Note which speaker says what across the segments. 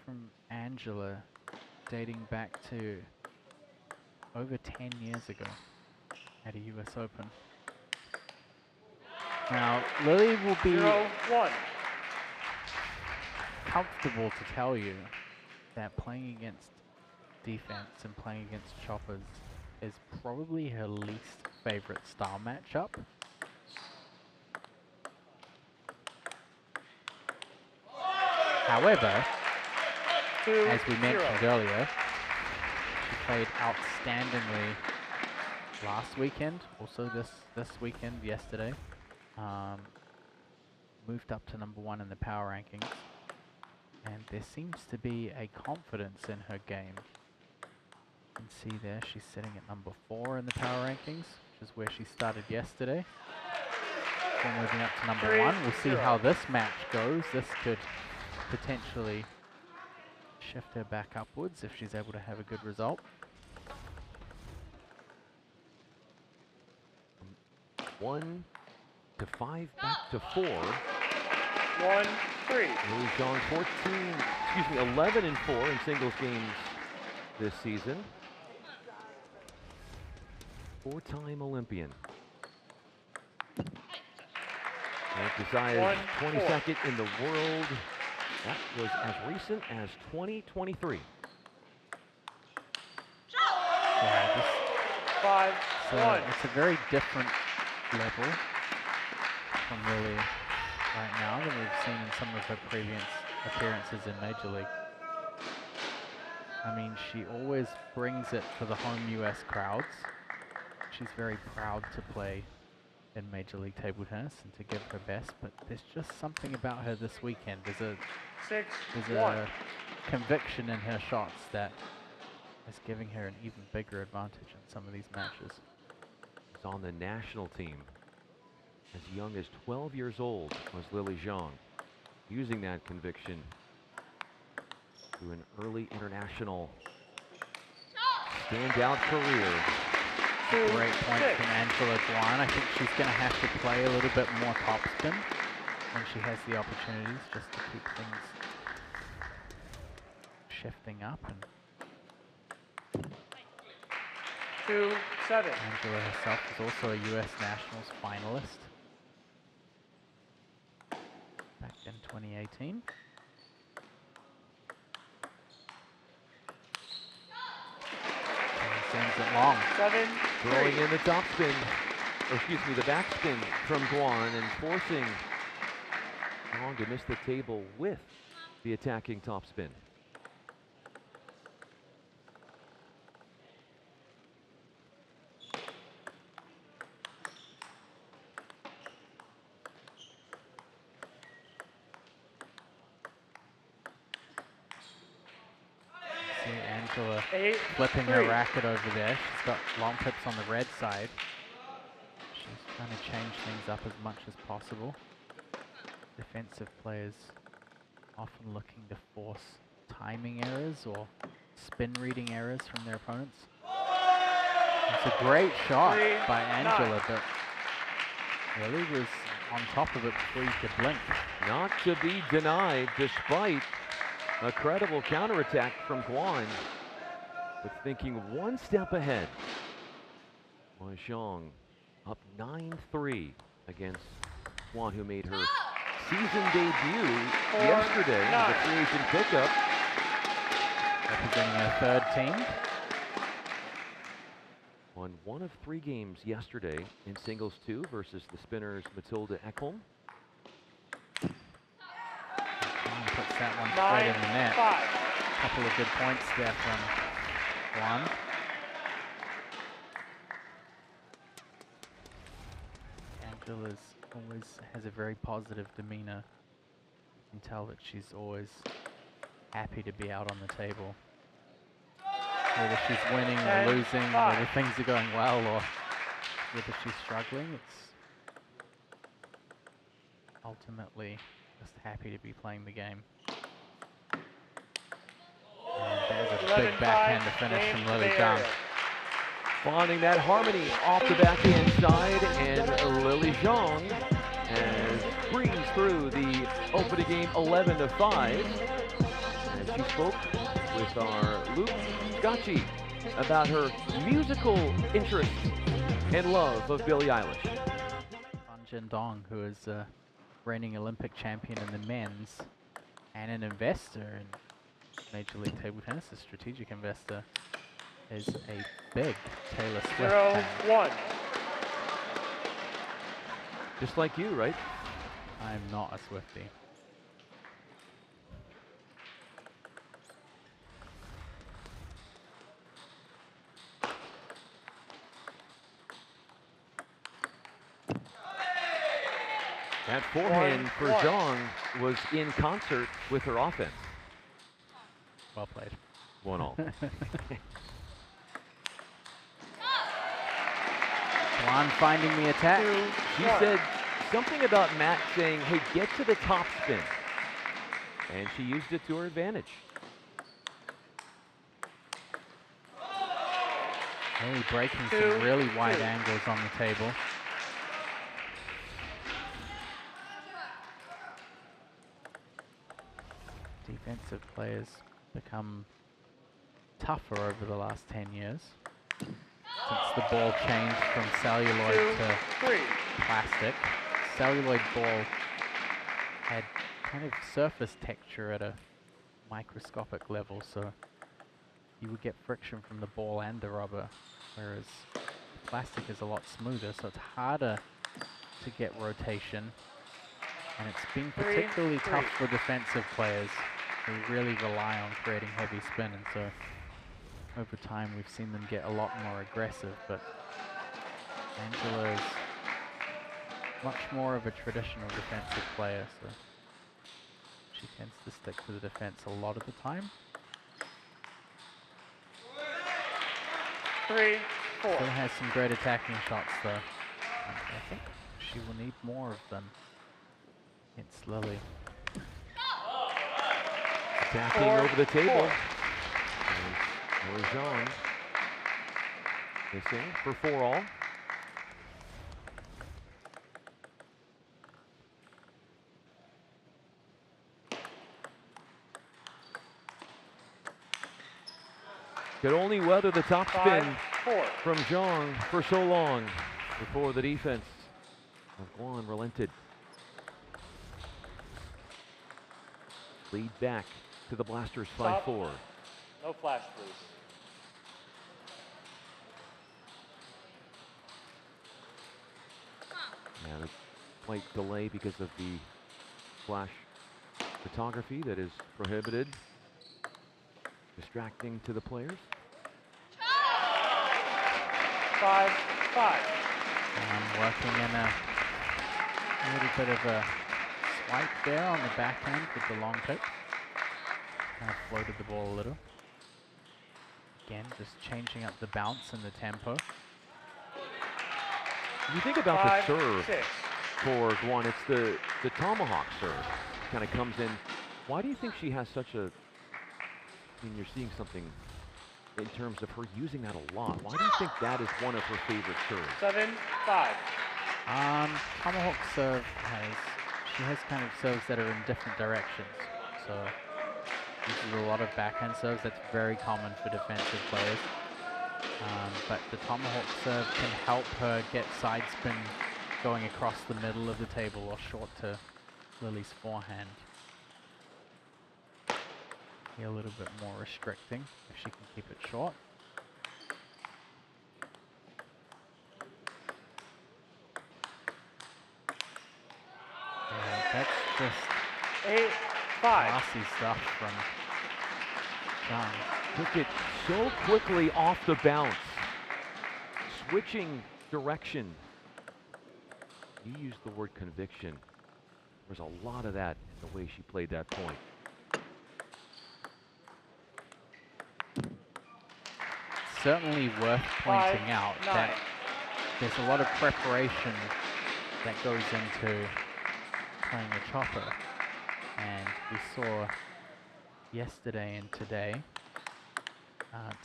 Speaker 1: from Angela dating back to over 10 years ago at a US Open. Now, Lily will be
Speaker 2: 0-1.
Speaker 1: comfortable to tell you that playing against defense and playing against choppers is probably her least favorite style matchup. However, as we mentioned earlier, she played outstandingly last weekend, also this weekend, yesterday. Moved up to #1 in the power rankings, and there seems to be a confidence in her game. You can see there she's sitting at #4 in the power rankings, which is where she started yesterday. So moving up to #1. We'll see how this match goes. This could potentially shift her back upwards if she's able to have a good result.
Speaker 3: 1 to 5, back to 4.
Speaker 2: 1-3.
Speaker 3: Lily Zhang 11-4 in singles games this season. 4-time Olympian. And Desai's 22nd in the world. That was as recent as 2023.
Speaker 1: Yeah,
Speaker 2: 5-1.
Speaker 1: it's a very different level from Lily right now than we've seen in some of her previous appearances in Major League. I mean, she always brings it for the home US crowds. She's very proud to play in Major League table tennis and to give her best, but there's just something about her this weekend. There's a conviction in her shots that is giving her an even bigger advantage in some of these matches.
Speaker 3: She's on the national team. As young as 12 years old was Lily Zhang, using that conviction to an early international standout career.
Speaker 1: Great point from Angela Guan. I think she's going to have to play a little bit more topspin when she has the opportunities, just to keep things shifting up. And
Speaker 2: 2-7.
Speaker 1: Angela herself is also a US Nationals finalist back in 2018. Sends it long.
Speaker 2: 7-3.
Speaker 3: Throwing in the topspin, or excuse me, the backspin from Guan, and forcing Zhang to miss the table with the attacking topspin.
Speaker 1: Angela flipping her racket over there. She's got long pips on the red side. She's trying to change things up as much as possible. Defensive players often looking to force timing errors or spin reading errors from their opponents. It's a great shot by Angela, but Lily was on top of it before you could blink.
Speaker 3: Not to be denied, despite a credible counterattack from Guan, but thinking one step ahead. Zhang up 9-3 against Guan, who made her season debut yesterday in the free agent pickup.
Speaker 1: Representing her third team.
Speaker 3: Won 1 of 3 games yesterday in singles 2 versus the spinners Matilda Ekholm.
Speaker 1: Puts that one straight in the net. A couple of good points there from Guan. Angela's always has a very positive demeanor. You can tell that she's always happy to be out on the table. Whether she's winning or losing, whether things are going well or whether she's struggling, it's ultimately just happy to be playing the game. And there's a big backhand to finish from Lily Zhang.
Speaker 3: Finding that harmony off the backhand side, and Lily Zhang has breezed through the opening game 11-5. And she spoke with our Luke Scotchy about her musical interest and love of Billie Eilish.
Speaker 1: Zhang, who is a reigning Olympic champion in the men's and an investor in Major League Table Tennis, a strategic investor, is a big Taylor Swift fan.
Speaker 2: 0-1.
Speaker 3: Just like you, right?
Speaker 1: I'm not a Swiftie.
Speaker 3: That forehand for Zhang was in concert with her offense.
Speaker 1: Well played.
Speaker 3: 1-all.
Speaker 1: Guan finding the attack.
Speaker 3: She said something about Matt saying, hey, get to the top spin. And she used it to her advantage.
Speaker 1: Really breaking some really wide angles on the table. Defensive players become tougher over the last 10 years since the ball changed from celluloid to plastic. Celluloid ball had kind of surface texture at a microscopic level, so you would get friction from the ball and the rubber, whereas plastic is a lot smoother, so it's harder to get rotation, and it's been particularly tough for defensive players who really rely on creating heavy spin, and so over time we've seen them get a lot more aggressive, but Angela is much more of a traditional defensive player, so she tends to stick to the defense a lot of the time.
Speaker 2: 3-4.
Speaker 1: Still has some great attacking shots though. And I think she will need more of them against Lily.
Speaker 3: Attacking over the table. There's Zhang missing for 4-all. Could only weather the top spin from Zhang for so long before the defense of Guan relented. Lead back to the Blasters 5-4.
Speaker 2: No flash, please.
Speaker 3: And a slight delay because of the flash photography that is prohibited. Distracting to the players.
Speaker 2: 5-5.
Speaker 1: Working in a little bit of a swipe there on the backhand with the long tip. Kind of floated the ball a little. Again, just changing up the bounce and the tempo.
Speaker 3: You think about the serve for Guan, it's the tomahawk serve. Kind of comes in. Why do you think she has such a, I mean, you're seeing something in terms of her using that a lot. Why do you think that is one of her favorite serves?
Speaker 2: 7-5.
Speaker 1: Tomahawk serve she has kind of serves that are in different directions. So uses a lot of backhand serves. That's very common for defensive players. But the tomahawk serve can help her get side spin going across the middle of the table or short to Lily's forehand. Be a little bit more restricting if she can keep it short. Yeah, that's just
Speaker 2: 8-5.
Speaker 1: classy stuff from Zhang.
Speaker 3: Took it so quickly off the bounce. Switching direction. You used the word conviction. There's a lot of that in the way she played that point.
Speaker 1: Certainly worth pointing out that there's a lot of preparation that goes into playing a chopper, and we saw yesterday and today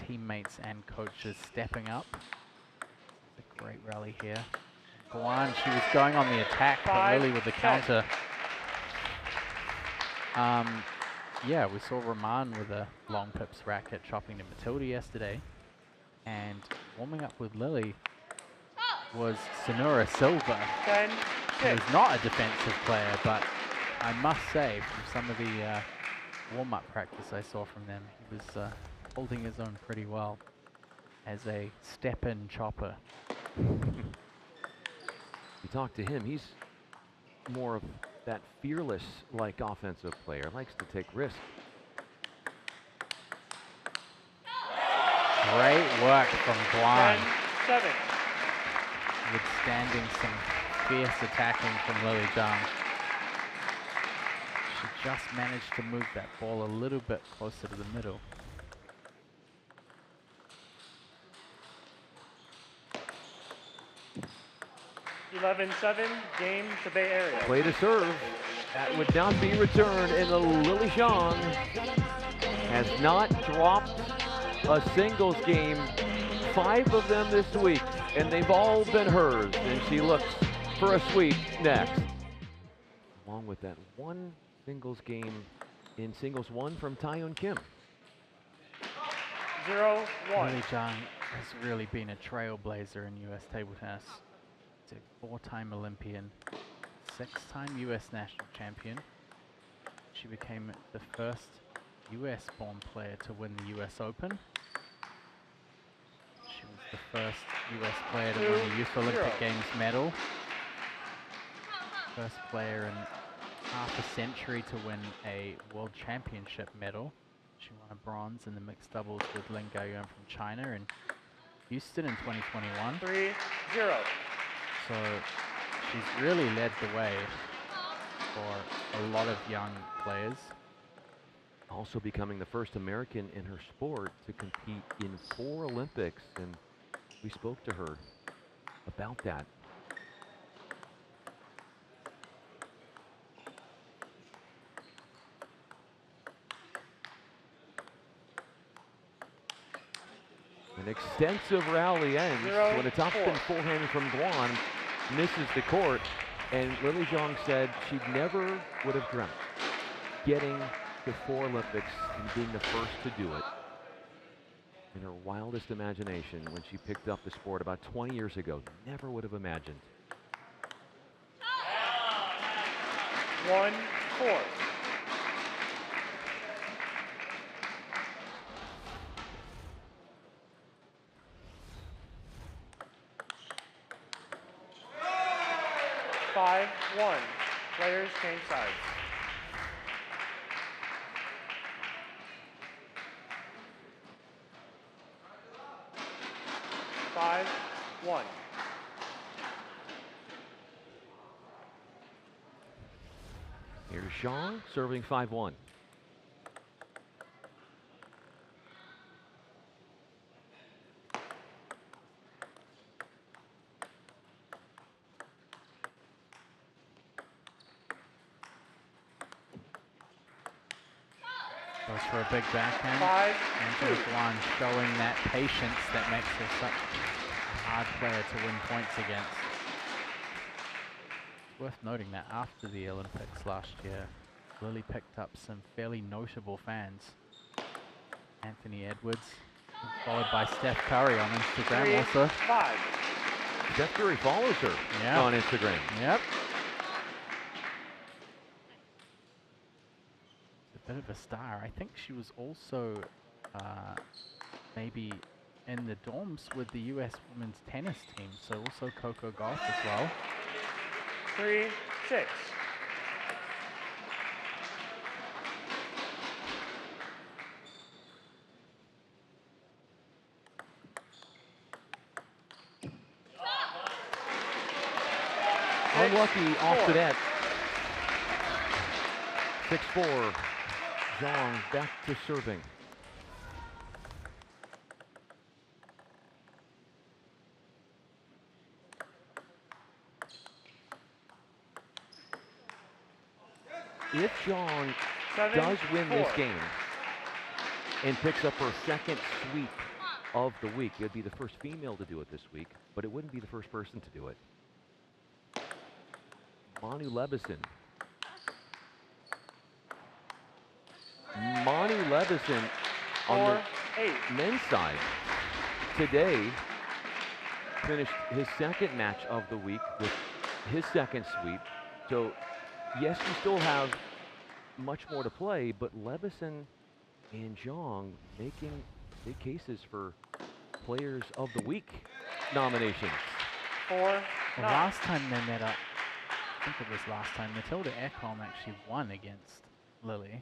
Speaker 1: teammates and coaches stepping up. It's a great rally here. Guan, she was going on the attack, but Lily with the counter. yeah, we saw Rahman with a long pips racket chopping to Matilda yesterday. And warming up with Lily was Sonura Silva,
Speaker 2: 10,
Speaker 1: who is not a defensive player, but I must say, from some of the warm-up practice I saw from them, he was holding his own pretty well as a step-in chopper.
Speaker 3: You talk to him, he's more of that fearless-like offensive player, likes to take risks.
Speaker 1: Great work from Guan,
Speaker 2: 10-7.
Speaker 1: withstanding some fierce attacking from Lily Zhang. She just managed to move that ball a little bit closer to the middle.
Speaker 2: (11-7), game to Bay Area.
Speaker 3: Play to serve. That would not be returned, and the Lily Zhang has not dropped a singles game. 5 of them this week, and they've all been hers, and she looks for a sweep next. Along with that one singles game in singles 1 from Taeyeon Kim.
Speaker 2: 0-1.
Speaker 1: Lily Zhang has really been a trailblazer in U.S. table tennis. She's a 4-time Olympian, 6-time U.S. national champion. She became the first U.S.-born player to win the U.S. Open. She was the first U.S. player to win the Youth Olympic Games medal. First player in half a century to win a World Championship medal. She won a bronze in the mixed doubles with Lin Gaoyuan from China in Houston in 2021.
Speaker 2: 3-0.
Speaker 1: So she's really led the way for a lot of young players.
Speaker 3: Also becoming the first American in her sport to compete in 4 Olympics, and we spoke to her about that. An extensive rally ends when a top-spin forehand from Guan misses the court, and Lily Zhang said she never would have dreamt getting to 4 Olympics and being the first to do it. In her wildest imagination, when she picked up the sport about 20 years ago, never would have imagined.
Speaker 2: 1-4. Players change sides. Five, 1.
Speaker 3: Here's Zhang serving 5-1.
Speaker 1: Goes for a big backhand.
Speaker 2: 5-2.
Speaker 1: And Guan showing that patience that makes her such a hard player to win points against. Worth noting that after the Olympics last year, Lily picked up some fairly notable fans. Anthony Edwards, followed by Steph Curry on Instagram also.
Speaker 2: 3-5.
Speaker 3: Steph Curry follows her on Instagram.
Speaker 1: Yep. Bit of a star. I think she was also maybe in the dorms with the U.S. women's tennis team, so also Coco Golf as well.
Speaker 2: 3-6.
Speaker 3: Unlucky off the net. 6-4. Zhang back to serving. If Zhang does win this game and picks up her second sweep of the week, it would be the first female to do it this week, but it wouldn't be the first person to do it. Manu Lebison Monty Levison on
Speaker 2: 4-8.
Speaker 3: the men's side today finished his second match of the week with his second sweep. So yes, you still have much more to play, but Levison and Zhang making big cases for Players of the Week nominations.
Speaker 2: 4-9.
Speaker 1: The last time they met up, I think it was last time, Matilda Ekholm actually won against Lily.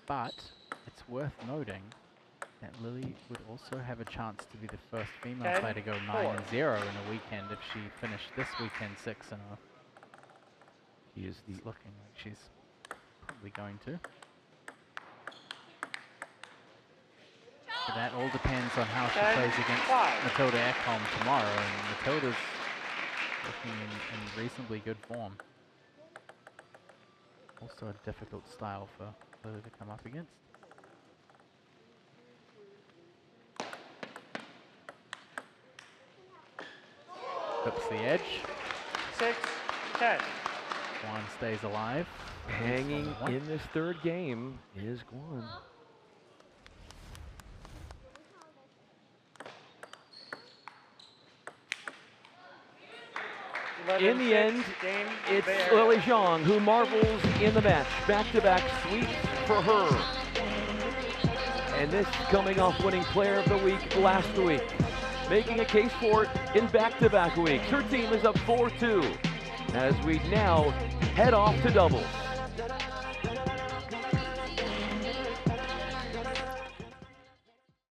Speaker 1: But it's worth noting that Lily would also have a chance to be the first female player to go 9-0 in a weekend if she finished this weekend 6-0.
Speaker 3: He is the
Speaker 1: It's looking like she's probably going to. But that all depends on how she plays against Matilda Ekholm tomorrow, and Matilda's looking in reasonably good form. Also a difficult style for Lily to come up against. Clips the edge.
Speaker 2: 6-10.
Speaker 1: Guan stays alive.
Speaker 3: hanging in this third game is Guan. In the end, it's Lily Zhang who marvels in the match. Back-to-back sweeps for her. And this coming off winning Player of the Week last week. Making a case for it in back-to-back weeks. Her team is up 4-2 as we now head off to doubles.